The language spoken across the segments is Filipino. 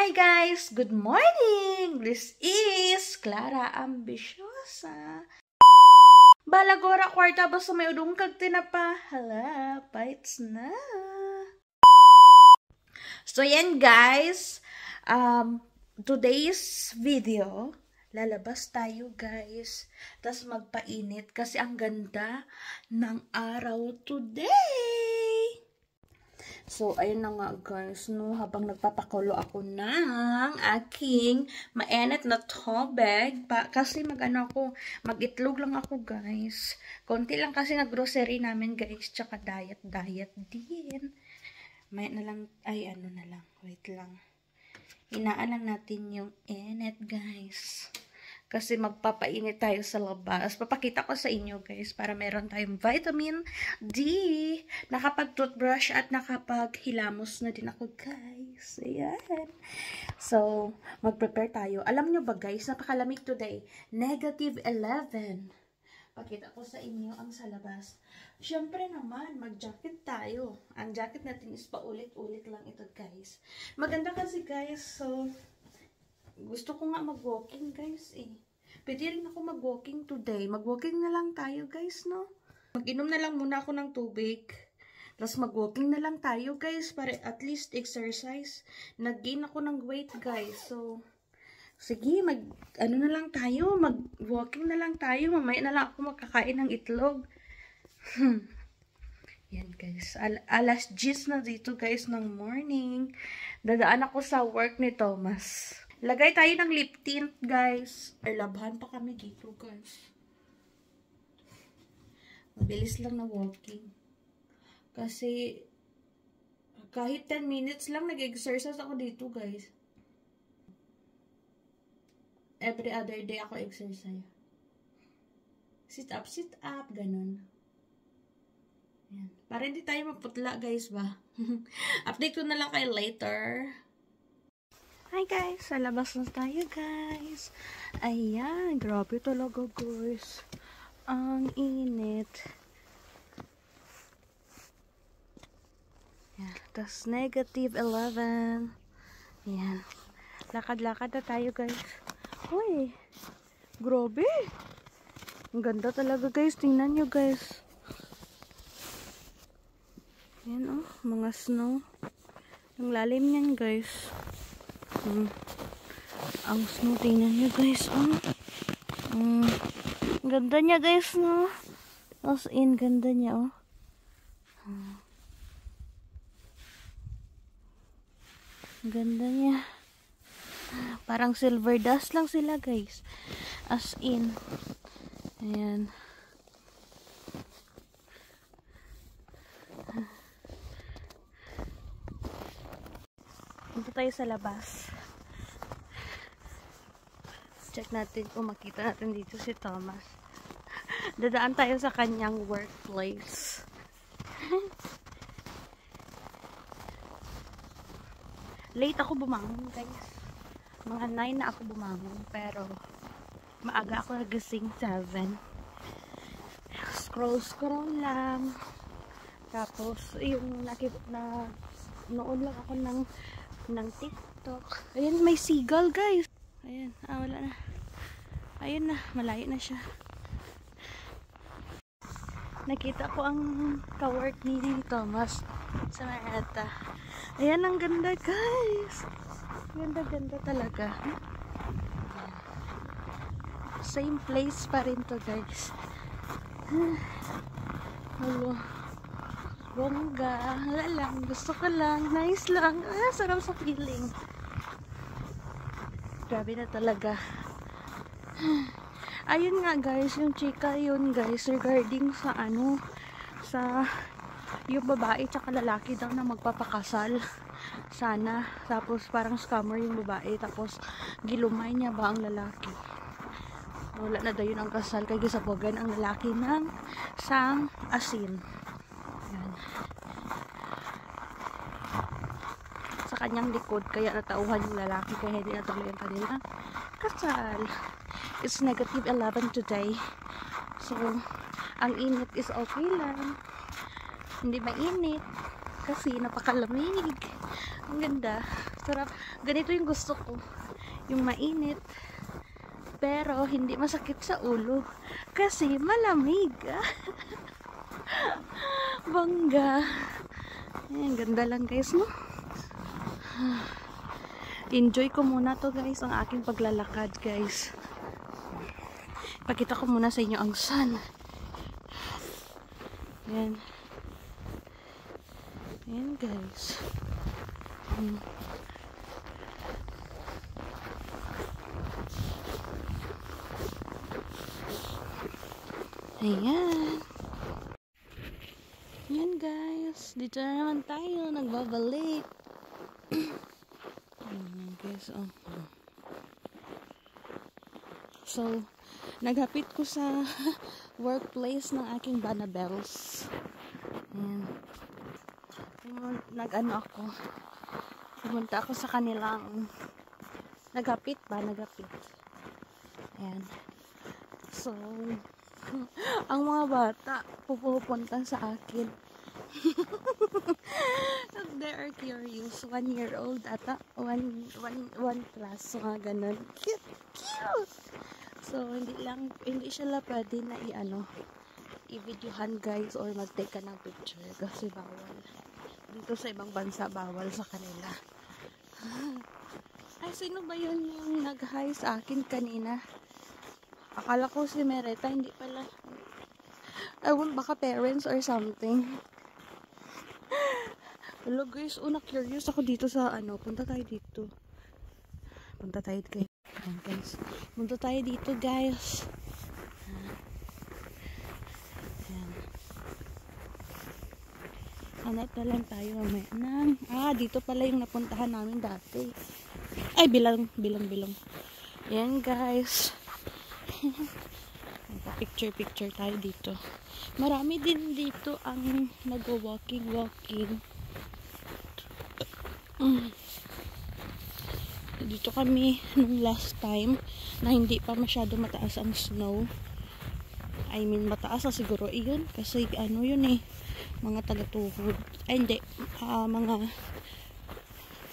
Hi guys! Good morning! This is Clara Ambisyosa. Balagora kwarta ba sa may udong kag tinapa? Hala, bites na. So yan guys, today's video, lalabas tayo guys. Tas magpainit kasi ang ganda ng araw today. So, ayun na nga guys, no, habang nagpapakulo ako ng aking mainit na tubig, kasi mag-itlog lang ako guys. Konti lang kasi na grocery namin guys, tsaka diet din. May na lang, wait lang. Hinaan lang natin yung init guys. Kasi magpapainit tayo sa labas. Papakita ko sa inyo guys para meron tayong vitamin D. Nakapag-toothbrush at nakapaghilamos na din ako guys. Ayan. So, mag-prepare tayo. Alam nyo ba guys, napakalamig today. -11. Pakita ko sa inyo ang sa labas. Siyempre naman, mag-jacket tayo. Ang jacket natin is paulit-ulit lang ito guys. Maganda kasi guys, so gusto ko nga mag-walking guys eh. Pwede rin ako mag-walking today. Mag-walking na lang tayo guys, no? Mag-inom na lang muna ako ng tubig. Tapos mag-walking na lang tayo guys para at least exercise. Nag-gain ako ng weight guys. So, sige, mag-walking na lang tayo. Mamaya na lang ako makakain ng itlog. Yan guys. Alas 10 na dito guys ng morning. Dadaan ako sa work ni Thomas. Lagay tayo ng lip tint, guys. Ay, labhan pa kami dito, guys. Mabilis lang na walking. Kasi, kahit 10 minutes lang, nag-exercise ako dito, guys. Every other day ako exercise. Sit up, ganun. Yan. Para hindi tayo maputla, guys, ba? Update ko na lang kayo later. Hi guys! Sa labas na tayo guys. Ayan, grabe talaga guys. Ang init. Yan, tas -11. Yan. Lakad-lakad na tayo guys. Uy! Grabe! Ang ganda talaga guys. Tingnan nyo guys. Yan oh, mga snow. Ang lalim niyan guys. Ang snow, tingnan nyo guys, ganda niya guys, no? As in, ganda niya, ganda niya. Parang silver dust lang sila guys. As in. Ayan. Punta tayo sa labas. Check natin kung makita natin dito si Thomas. Dadaan tayo sa kanyang workplace. Late ako bumangon guys. Mga 9 na ako bumangon. Pero maaga ako nagising 7. Scroll lang. Tapos yung noon lang ako ng TikTok. Ayan, may seagull guys. Ayan, wala na. Ayun na, malayo na siya. Nakita ko ang ka-work ni Thomas sa Marata. Ayan, ang ganda guys. Ganda talaga. Same place pa rin to guys. Hello. Bongga. Wala lang. Gusto ko lang. Nice lang. Sarap sa feeling. Grabe na talaga. Ayun nga guys. Yung chika yun guys. Regarding sa sa yung babae tsaka lalaki daw na magpapakasal. Sana. Tapos parang scammer yung babae. Tapos gilumay niya ba ang lalaki. Wala na daw yun ang kasal. Kaya gisabogan ang lalaki ng sang asin. Yan. Sa kanyang likod kaya natauhan yung lalaki kaya hindi natuloy ang kanilang kasal. It's -11 today. So, ang init is okay lang. Hindi mainit kasi napakalamig. Ang ganda. Sarap. Ganito yung gusto ko. Yung mainit. Pero hindi masakit sa ulo. Kasi malamig. Bangga. Ayan, ganda lang guys, no? Enjoy ko muna to guys, ang aking paglalakad guys. Pakita ko muna sa inyo ang sun. Ayan. Ayan guys. Ayan. Ayan guys. Dito na naman tayo. Nagbabalik. Ayan guys. Oh. So, naghapit ko sa workplace ng aking Banabels. Ayan. Nag-ano ako. Pumunta ako sa kanilang naghapit ba? Naghapit. Ayan. So, ang mga bata pupunta sa akin. They are curious. 1-year-old ata. 1 plus. Mga ganun. Cute! Cute! So, hindi siya pwede na i-videohan guys or mag-take ka ng picture kasi bawal. Dito sa ibang bansa, bawal sa kanila. Ay, sino ba yun yung nag-hi sa akin kanina? Akala ko si Mereta, hindi pala. Ewan, baka parents or something. Hello guys, curious ako dito sa punta tayo dito. Punta tayo guys. Punta tayo dito guys. Ayan. Hanap na lang tayo mamaya dito pala yung napuntahan namin dati. Ay, bilang. Ayan guys. Picture tayo dito. Marami din dito ang nag-walking. Dito kami nung last time na hindi pa masyado mataas ang snow. I mean, mataas na siguro iyon kasi yun mga taga-tuhod. Ay hindi, mga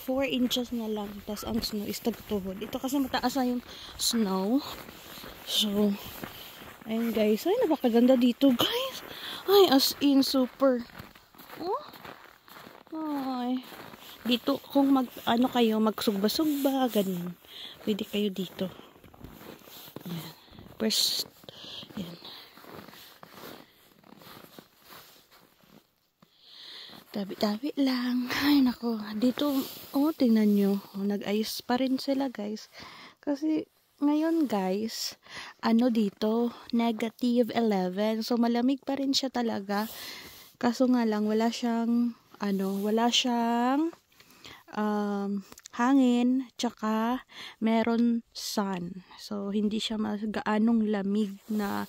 4 inches na lang, tas ang snow is taga-tuhod. Ito kasi mataas na yung snow. So, ayun guys. Ay, napakaganda dito guys. Ay, as in super. Oh. Ay. Dito, kung kayo, magsugba-sugba, ganun. Pwede kayo dito. Ayan. First, ayan. Tabi-tabi lang. Ay, nako. Dito, tingnan nyo. Nag-ayos pa rin sila, guys. Kasi, ngayon, guys, dito, -11. So, malamig pa rin siya talaga. Kaso nga lang, wala siyang hangin, tsaka meron sun. So, hindi siya gaanong lamig na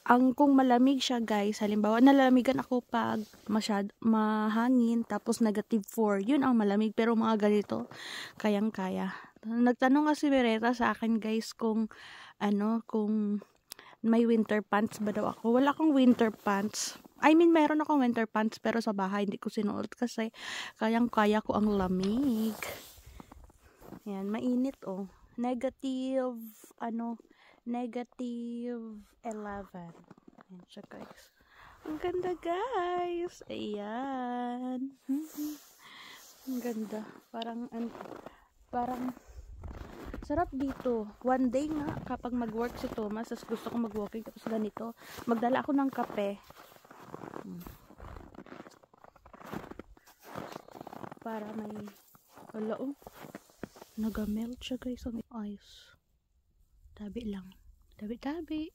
kung malamig siya guys, halimbawa nalamigan ako pag mahangin tapos -4, yun ang malamig, pero mga ganito kayang-kaya. Nagtanong kasi Bereta sa akin guys kung may winter pants ba daw ako. Wala akong winter pants. I mean, meron akong winter pants pero sa bahay hindi ko sinuot kasi kayang-kaya ko ang lamig. Yan, mainit -11. Ayan siya guys. Ang ganda guys. Ayan. Ang ganda. Parang sarap dito. One day nga kapag mag-work si Thomas, as gusto ko mag-walking tapos ganito, magdala ako ng kape. Para may nagamelt siya guys ang ice. Tabi lang. Tabi.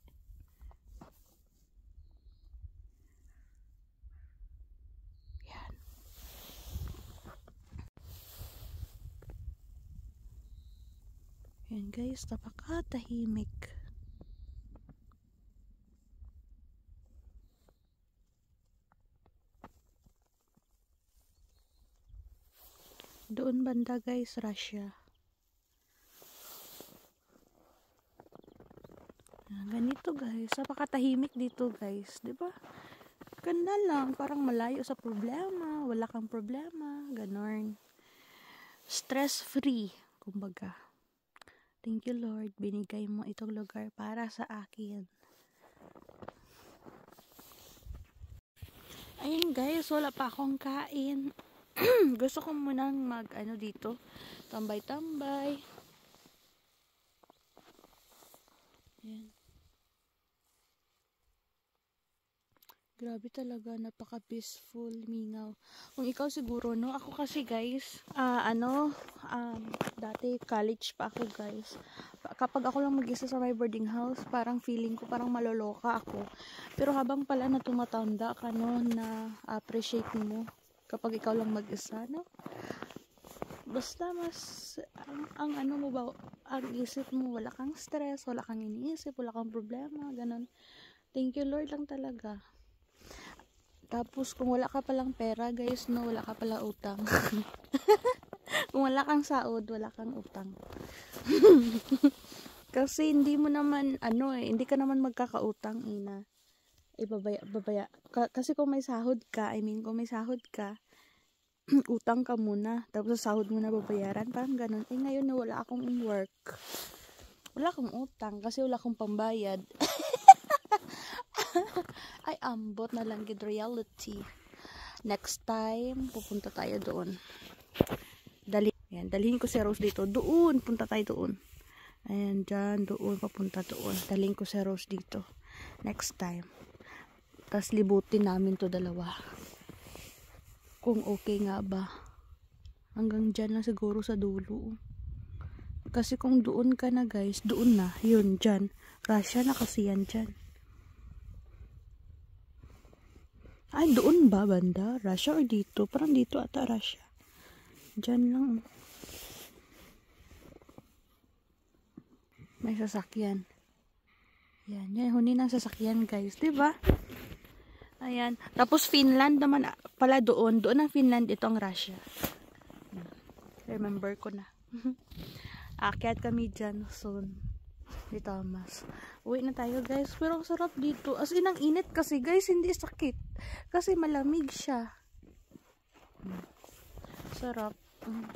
Yan. Yan guys, napakatahimik. Doon banda guys, Russia. Ganito guys, napakatahimik dito guys, 'di ba? Ganda lang, parang malayo sa problema, wala kang problema, ganon. stress-free, kumbaga. Thank you, Lord. Binigay mo itong lugar para sa akin. Ayun guys, wala pa akong kain. Gusto ko munang dito. Tambay-tambay. Ayan. Grabe talaga, napaka-peaceful, mingaw. Kung ikaw siguro, no? Ako kasi guys, dati college pa ako guys. Kapag ako lang mag-isa sa my boarding house, parang feeling ko parang maloloka ako. Pero habang pala na tumatanda ka, no, na appreciate mo kapag ikaw lang mag-isa, no? Basta mas, ang isip mo, wala kang stress, wala kang iniisip, wala kang problema, ganun. Thank you Lord lang talaga. Tapos, kung wala ka palang pera, guys, no, wala ka pala utang. Kung wala kang saod, wala kang utang. Kasi, hindi mo naman, hindi ka naman magkakautang, ina. Babaya. Kasi kung may sahod ka, kung may sahod ka, utang ka muna. Tapos, sa sahod mo na babayaran. Parang ganun. Ngayon na wala akong work. Wala akong utang, kasi wala akong pambayad. Ay, ambot na lang gid reality. Next time, pupunta tayo doon. Dalhin ko si Rose dito. Doon, punta tayo doon. Ayan, dyan, doon, papunta doon. Dalhin ko si Rose dito. Next time. Tapos libutin namin to dalawa. Kung okay nga ba. Hanggang dyan lang siguro sa dulo. Kasi kung doon ka na guys, doon na. Yun, dyan. Russia na kasi yan dyan. Ay, doon ba banda? Russia or dito? Parang dito ata Russia. Diyan lang. May sasakyan. Yan huni ng sasakyan guys. Diba? Ayan. Tapos Finland naman pala doon. Doon ang Finland, ito ang Russia. Remember ko na. Akyat kami dyan soon. Di Thomas. Uwi na tayo guys. Pero ang sarap dito. As in, ang init kasi guys. Hindi sakit. Kasi malamig siya. Sarap.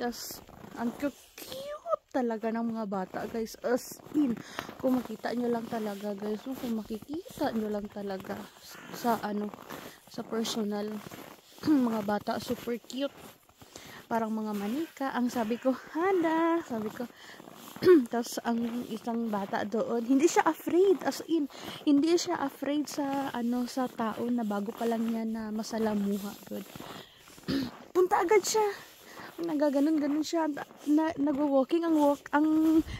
Tas, ang cute talaga ng mga bata guys. As in, kung makita nyo lang talaga guys. Kung makikita nyo lang talaga sa sa personal. Mga bata super cute. Parang mga manika. Ang sabi ko, Handa. Sabi ko, tapos ang isang bata doon, hindi siya afraid, as in, hindi siya afraid sa sa tao na bago pa lang niya na masalamuha. Good. Punta agad siya. Nagaganon siya. Nagwo-walking ang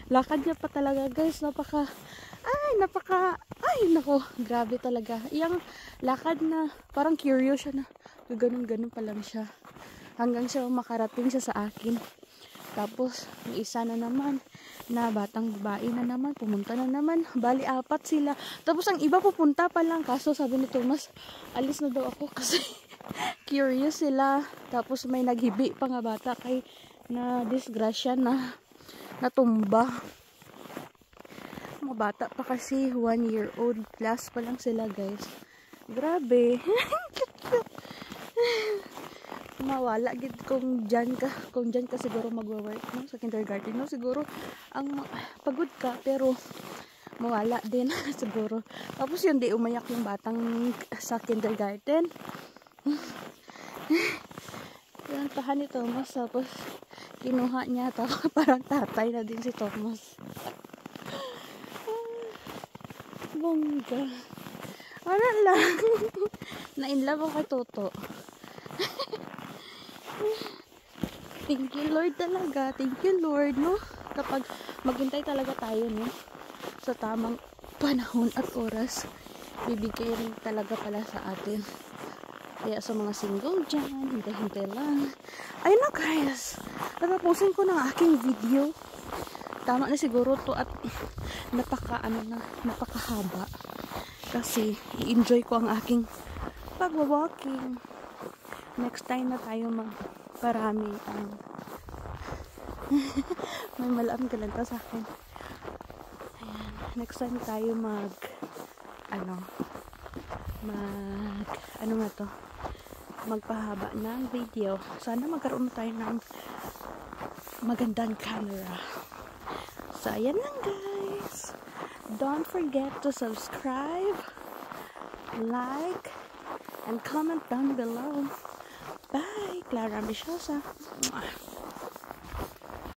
lakad niya pa talaga, guys. Nako, grabe talaga. Yung lakad na parang curious siya na ganon pa lang siya. Hanggang siya makarating siya sa akin. Tapos, yung isa na naman, na batang babae na naman, pumunta na naman. Bali, 4 sila. Tapos, ang iba pupunta pa lang. Kaso, sabi ni Thomas, alis na daw ako kasi curious sila. Tapos, may naghibi pa nga bata kay na disgrasya na natumba. Mga bata pa kasi, 1-year-old plus pa lang sila, guys. Grabe. Mawala gid kung dyan ka siguro magwo-work, no, sa kindergarten, no, siguro ang pagod ka pero mawala din siguro. Tapos yun, di umayak yung batang sa kindergarten. Yan tahan ni Thomas, tapos kinuha niya, tapos parang tatay na din si Thomas. Bongga. Ano lang. Na-inlove ako kay Toto. Thank you Lord talaga. Thank you Lord, no? Kapag maghintay talaga tayo, no? Sa tamang panahon at oras, bibigay rin talaga pala sa atin. Kaya sa mga single dyan, hintay-hintay lang. Ayun na guys, natapusin ko ng aking video. Tama na siguro to at napakahaba. Kasi i-enjoy ko ang aking pag-walking. Next time na tayo parami may malaam galanta sa akin. Ayan. Next time tayo magpahaba ng video. Sana magkaroon tayo ng magandang camera. So, ayan lang guys. Don't forget to subscribe, like, and comment down below. Bye! Clara Ambiciosa.